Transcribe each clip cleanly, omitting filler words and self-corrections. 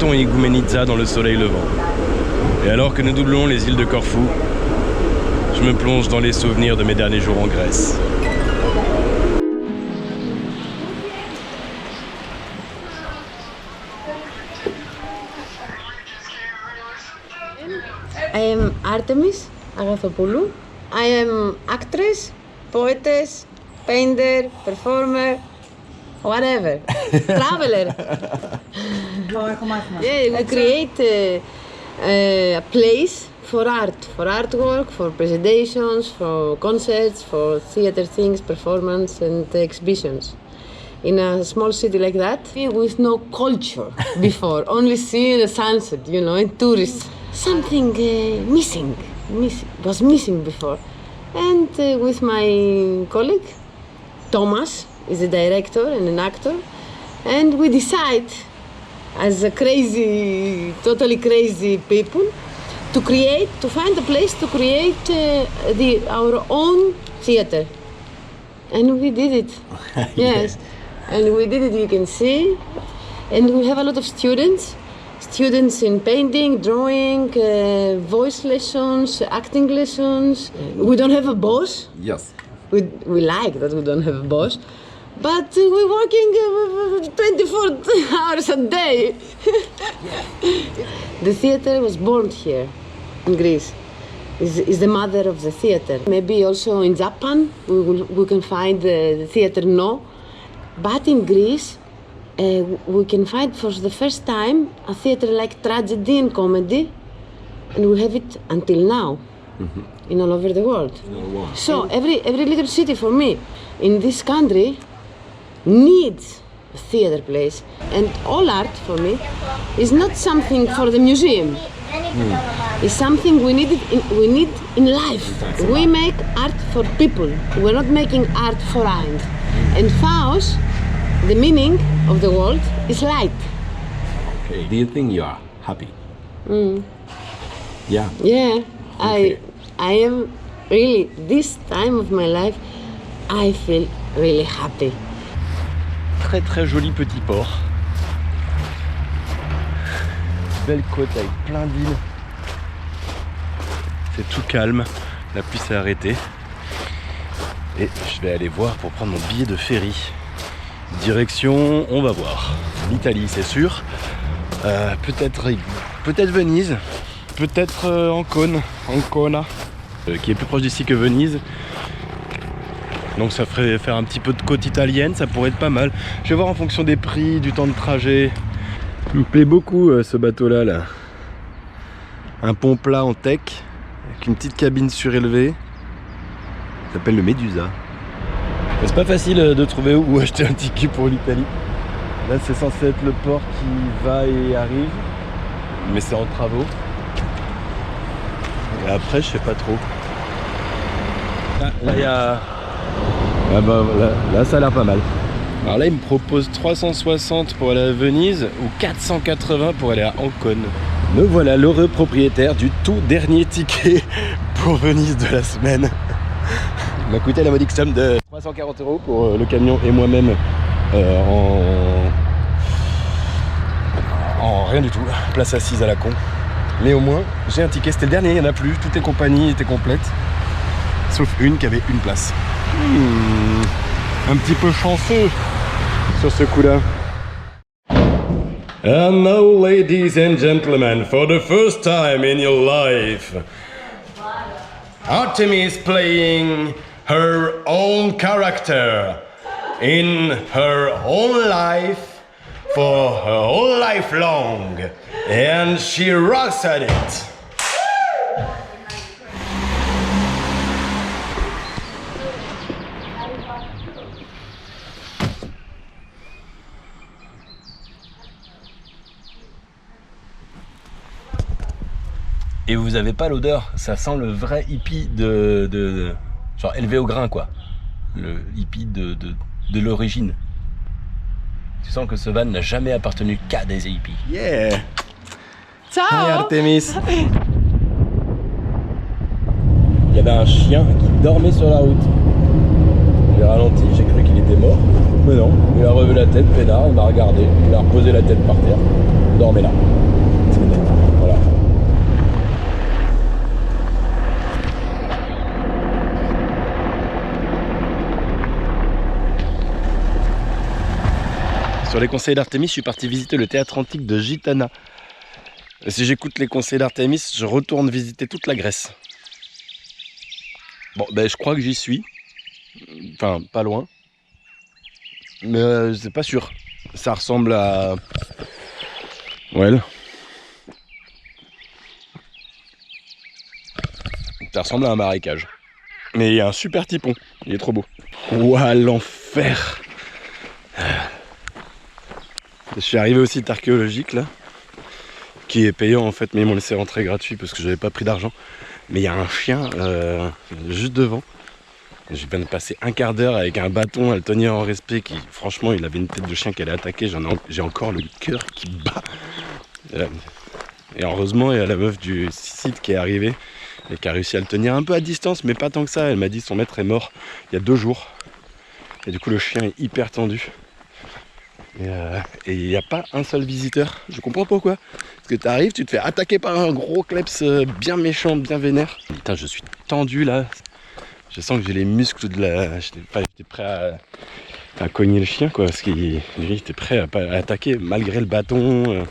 Platon et Igoumenitsa dans le soleil levant. Et alors que nous doublons les îles de Corfou, je me plonge dans les souvenirs de mes derniers jours en Grèce. I am Artemis Agathopoulou. I am actress, poetess, painter, performer, whatever. Traveler. Yeah, we create a place for art, for artwork, for presentations, for concerts, for theater things, performance and exhibitions. In a small city like that, with no culture before, only seeing the sunset, you know, and tourists. Something was missing before. And with my colleague, Thomas, is a director and an actor, and we decide, as a totally crazy people, to find a place to create our own theater. And we did it. Yes. And we did it, you can see. And we have a lot of students in painting, drawing, voice lessons, acting lessons. We don't have a boss. Yes. We like that we don't have a boss. But we're working 24 hours a day. The theater was born here in Greece. Is the mother of the theater. Maybe also in Japan we can find the theater No. But in Greece, we can find for the first time a theater like tragedy and comedy, and we have it until now, in all over the world. So every little city for me in this country needs a theater place, and all art for me is not something for the museum. It's something we need in life. We make art for people. We're not making art for art. And Faust, the meaning of the world is light. Okay. Do you think you are happy? Yeah. Yeah, Okay. I am really, this time of my life, I feel really happy. Très très joli petit port. Belle côte avec plein d'îles. C'est tout calme, la pluie s'est arrêtée. Et je vais aller voir pour prendre mon billet de ferry. Direction, on va voir. L'Italie, c'est sûr. Peut-être Venise. Peut-être Ancona, qui est plus proche d'ici que Venise. Donc ça ferait faire un petit peu de côte italienne, ça pourrait être pas mal. Je vais voir en fonction des prix, du temps de trajet. Il me plaît beaucoup ce bateau-là. Là. Un pont plat en teck, avec une petite cabine surélevée. Ça s'appelle le Médusa. C'est pas facile de trouver où acheter un ticket pour l'Italie. Là c'est censé être le port qui va et arrive, mais c'est en travaux. Et après je sais pas trop. Ah, là il y a... Ah bah, là ça a l'air pas mal. Alors là il me propose 360 pour aller à Venise ou 480 pour aller à Ancône. Me voilà l'heureux propriétaire du tout dernier ticket pour Venise de la semaine. Il m'a coûté la modique somme de 340 € pour le camion et moi-même en rien du tout, place assise à la con. Mais au moins j'ai un ticket, c'était le dernier, il n'y en a plus, toutes les compagnies étaient complètes, sauf une qui avait une place. Un petit peu chanceux sur ce coup-là. And now, ladies and gentlemen, for the first time in your life, Artemis playing her own character in her own life for her whole life long, and she rocks at it. Et vous avez pas l'odeur, ça sent le vrai hippie genre élevé au grain quoi. Le hippie de l'origine. Tu sens que ce van n'a jamais appartenu qu'à des hippies. Yeah. Ciao. Hi Artemis. Il y avait un chien qui dormait sur la route. J'ai ralenti, j'ai cru qu'il était mort. Mais non, il a relevé la tête, peinard, il m'a regardé, il a reposé la tête par terre. Dormez là. Voilà. Sur les conseils d'Artémis, je suis parti visiter le théâtre antique de Gitana. Et si j'écoute les conseils d'Artémis, je retourne visiter toute la Grèce. Bon, ben je crois que j'y suis. Enfin, pas loin. Mais c'est pas sûr. Ça ressemble à... Ouais. Ça ressemble à un marécage. Mais il y a un super petit pont. Il est trop beau. Ouah, l'enfer! Je suis arrivé au site archéologique là, qui est payant en fait, mais ils m'ont laissé rentrer gratuit parce que j'avais pas pris d'argent. Mais il y a un chien juste devant. J'ai viens de passer un quart d'heure avec un bâton à le tenir en respect qui, franchement, il avait une tête de chien qui allait attaquer. J'ai encore le cœur qui bat. Et heureusement, il y a la meuf du site qui est arrivée et qui a réussi à le tenir un peu à distance, mais pas tant que ça. Elle m'a dit son maître est mort il y a 2 jours. Et du coup, le chien est hyper tendu. Et il n'y a pas un seul visiteur. Je comprends pourquoi. Parce que tu arrives, tu te fais attaquer par un gros kleps bien méchant, bien vénère. Putain, je suis tendu là. Je sens que j'ai les muscles de la... J'étais prêt à cogner le chien quoi. Parce qu'il était prêt à attaquer malgré le bâton.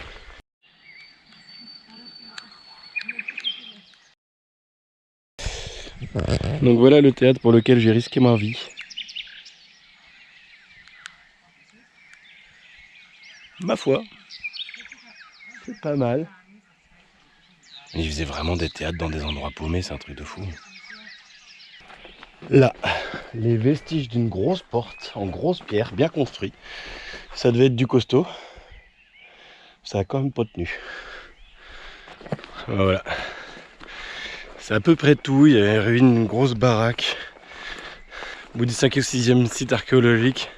Donc voilà le théâtre pour lequel j'ai risqué ma vie. Ma foi, c'est pas mal. Ils faisaient vraiment des théâtres dans des endroits paumés, c'est un truc de fou. Là, les vestiges d'une grosse porte en grosse pierre, bien construite. Ça devait être du costaud. Ça a quand même pas tenu. Voilà. C'est à peu près tout. Il y a une grosse baraque. Au bout du 5e ou 6e site archéologique,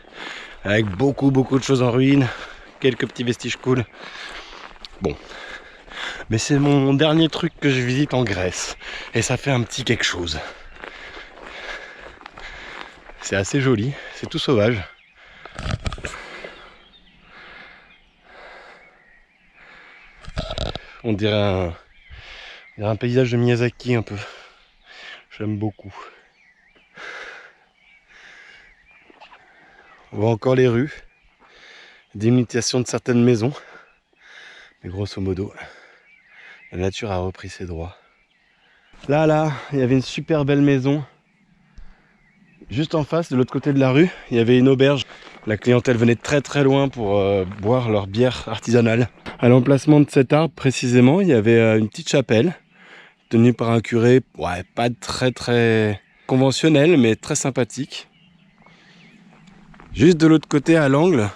avec beaucoup de choses en ruine. Quelques petits vestiges cool. Bon. Mais c'est mon dernier truc que je visite en Grèce. Et ça fait un petit quelque chose. C'est assez joli. C'est tout sauvage. On dirait un paysage de Miyazaki un peu. J'aime beaucoup. On voit encore les rues. D'imitation de certaines maisons. Mais grosso modo, la nature a repris ses droits. Là, il y avait une super belle maison. Juste en face, de l'autre côté de la rue, il y avait une auberge. La clientèle venait de très loin pour boire leur bière artisanale. À l'emplacement de cet arbre, précisément, il y avait une petite chapelle tenue par un curé, ouais, pas très conventionnel, mais très sympathique. Juste de l'autre côté, à l'angle,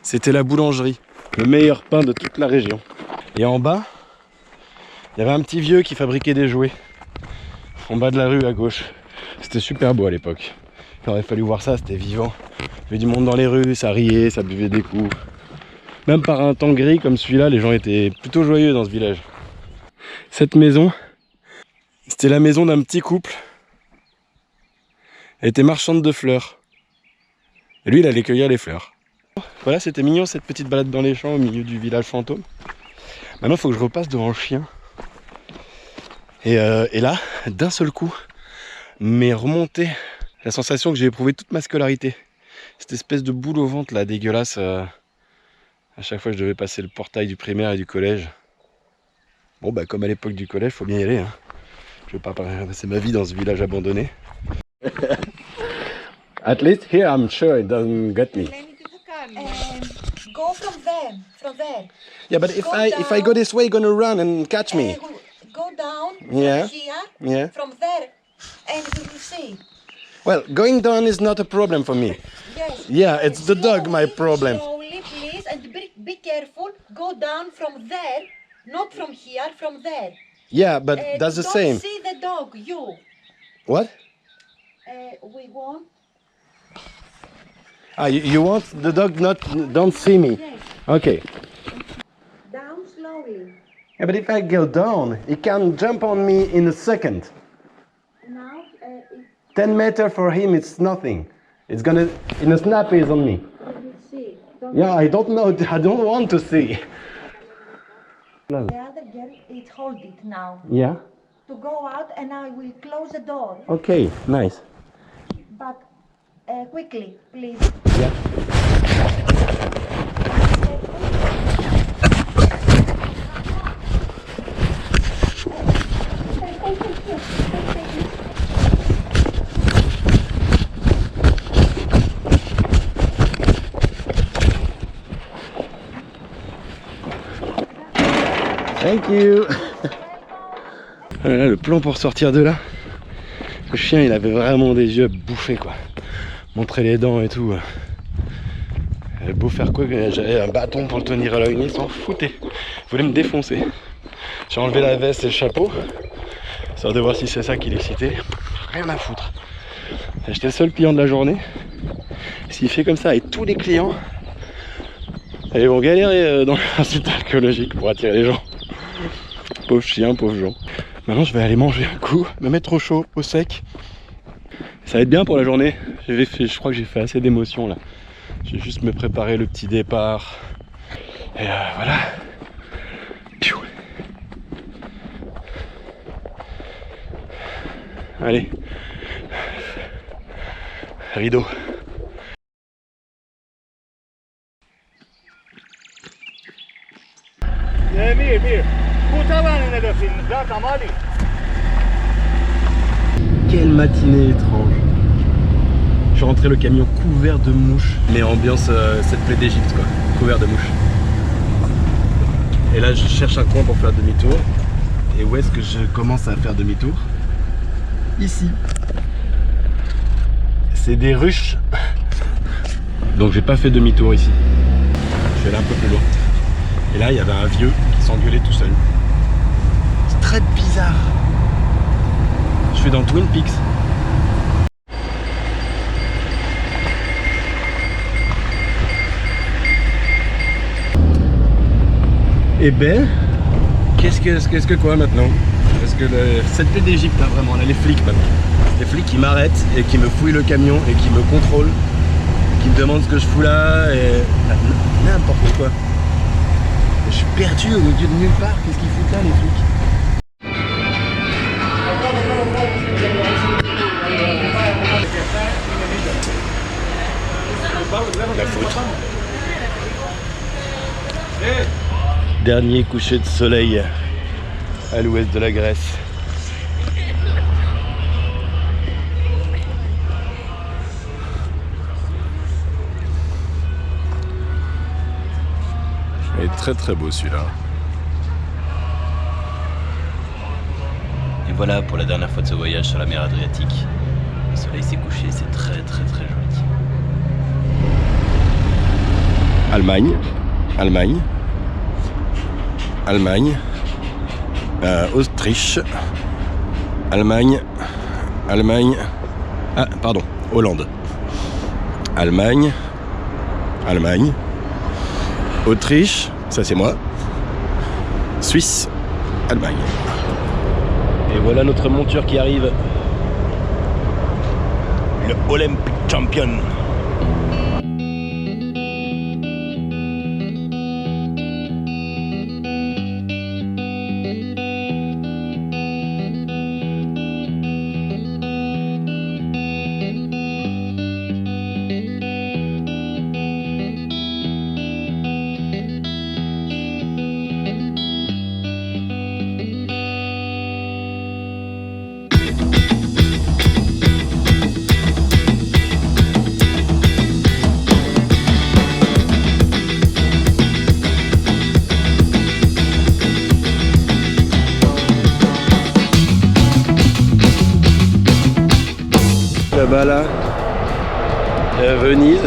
c'était la boulangerie. Le meilleur pain de toute la région. Et en bas, il y avait un petit vieux qui fabriquait des jouets. En bas de la rue, à gauche. C'était super beau à l'époque. Il aurait fallu voir ça, c'était vivant. Il y avait du monde dans les rues, ça riait, ça buvait des coups. Même par un temps gris comme celui-là, les gens étaient plutôt joyeux dans ce village. Cette maison, c'était la maison d'un petit couple. Elle était marchande de fleurs. Et lui, il allait cueillir les fleurs. Voilà, c'était mignon cette petite balade dans les champs au milieu du village fantôme. Maintenant, il faut que je repasse devant le chien. Et là, d'un seul coup, m'est remontée la sensation que j'ai éprouvée toute ma scolarité. Cette espèce de boule au ventre là, dégueulasse. À chaque fois que je devais passer le portail du primaire et du collège. Bon bah comme à l'époque du collège, faut bien y aller. Hein. Je vais pas passer ma vie dans ce village abandonné. At least here I'm sure it doesn't get me. Go from there. Yeah, but if I go this way, you're gonna run and catch me. Go down Yeah. from here, Yeah. from there, and we will see. Well, going down is not a problem for me. Yes. Yeah, it's the dog my problem. Slowly, please, and be careful. Go down from there, not from here, from there. Yeah, but that's the don't same. See the dog, you. What? We want. Ah, you want the dog don't see me? Yes. Okay. Down slowly. Yeah, but if I go down, he can jump on me in a second. Now, 10 meters for him, it's nothing. It's gonna, in a snap, he's on me. we will see. Don't Yeah, I don't know, I don't want to see. The other girl, it hold it now. Yeah. To go out and I will close the door. Okay, nice. But quickly, please. Yeah. Thank you. Voilà le plan pour sortir de là. Le chien il avait vraiment des yeux bouffés quoi. Montrer les dents et tout. Il avait beau faire quoi, j'avais un bâton pour le tenir à l'œil, il s'en foutait. Il voulait me défoncer. J'ai enlevé la veste et le chapeau. Histoire de voir si c'est ça qui l'excitait. Rien à foutre. J'étais le seul client de la journée. S'il fait comme ça avec tous les clients, ils vont galérer dans l'insulte alcoolique pour attirer les gens. Pauvre chien, pauvre gens. Maintenant je vais aller manger un coup, me mettre au chaud, au sec. Ça va être bien pour la journée. Je crois que j'ai fait assez d'émotions là. Je vais juste me préparer le petit départ. Et voilà. Piou. Allez. Rideau. Quelle matinée étrange. Je suis rentré le camion couvert de mouches. Mais ambiance cette plaie d'Égypte quoi. Couvert de mouches. Et là je cherche un coin pour faire demi-tour. Et où est-ce que je commence à faire demi-tour? Ici. C'est des ruches. Donc j'ai pas fait demi-tour ici. Je suis allé un peu plus loin. Et là il y avait un vieux qui s'engueulait tout seul. C'est très bizarre. Je suis dans Twin Peaks. Et ben, qu'est-ce que quoi maintenant? Parce que cette plaie d'Égypte là vraiment, là les flics maintenant. Les flics qui m'arrêtent et qui me fouillent le camion et qui me contrôlent, qui me demandent ce que je fous là et n'importe quoi. Je suis perdu au milieu de nulle part, qu'est-ce qu'ils foutent là les flics? La faute. Dernier coucher de soleil à l'ouest de la Grèce. Il est très très beau celui-là. Et voilà pour la dernière fois de ce voyage sur la mer Adriatique. Le soleil s'est couché, c'est très très très joli. Allemagne, Allemagne, Allemagne, Autriche, Allemagne, Allemagne, ah pardon, Hollande, Allemagne, Allemagne, Autriche, ça c'est moi, Suisse, Allemagne. Et voilà notre monture qui arrive, le Olympic Champion. Là-bas là, il y a Venise,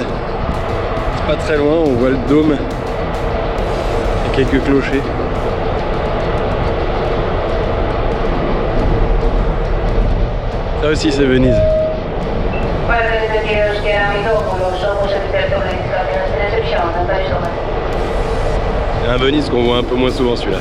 c'est pas très loin, on voit le dôme et quelques clochers. Ça aussi c'est Venise. C'est un Venise qu'on voit un peu moins souvent celui-là.